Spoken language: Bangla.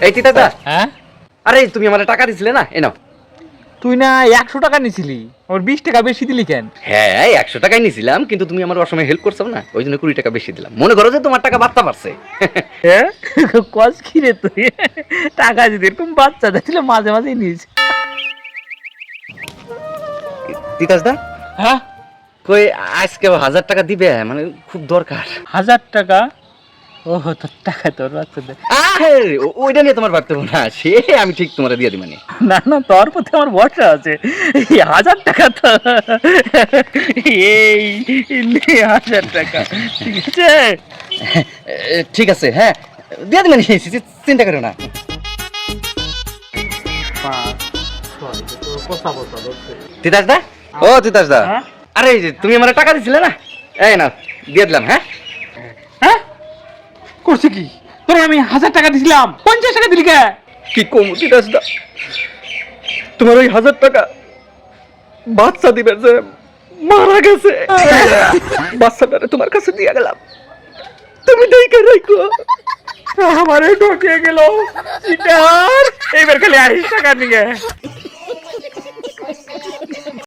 এই তিতাসদা, হ্যাঁ আরে তুমি আমার টাকা দিছিলে না, এ নাও। তুই না 100 টাকা নিছিলি, ওর 20 টাকা বেশি দিলি কেন? হ্যাঁ 100 টাকাই নিছিলাম, কিন্তু তুমি আমার অসময় হেল্প করছো না, ওই জন্য 20 টাকা বেশি দিলাম। মনে করো যে তোমার টাকা বাড়তে পারছে। হ্যাঁ কস কি রে তুই? টাকা যদি এরকম বাচ্চা দিলে মাঝে মাঝে নিস। তিতাসদা, হ্যাঁ কই আজকে 1000 টাকা দিবে, মানে খুব দরকার। 1000 টাকা? ও তোর টাকা তোর বাচ্চা দে। আরে ওইটা নিয়ে তোমার ভাবতে হবে না, সে আমি ঠিক তোমার দিয়ে দিই। মানে না না, তোর প্রতি আমার ভরসা আছে। এই 1000 টাকা তো এই 1000 টাকা ঠিক আছে। ঠিক আছে, হ্যাঁ দিয়ে দিবেন, চিন্তা করো না। তিতাসদা, ও তিতাসদা, হ্যাঁ? আরে এই যে তুমি আমার টাকা দিছিলে না, এই না দিয়ে দিলাম। হ্যাঁ হ্যাঁ করছি কি? তোর আমি 1000 টাকা দিছিলাম, 50 টাকা দিলি কে? কি কম তিতাসদা, তোমার ওই 1000 টাকা বাচ্চা দিবে যে মারা গেছে, বাচ্চাটারে তোমার কাছে দিয়ে গেলাম, তুমি দেখে রাখো। আমারে ঢুকে গেল। এইবার খালি 80 টাকা নিয়ে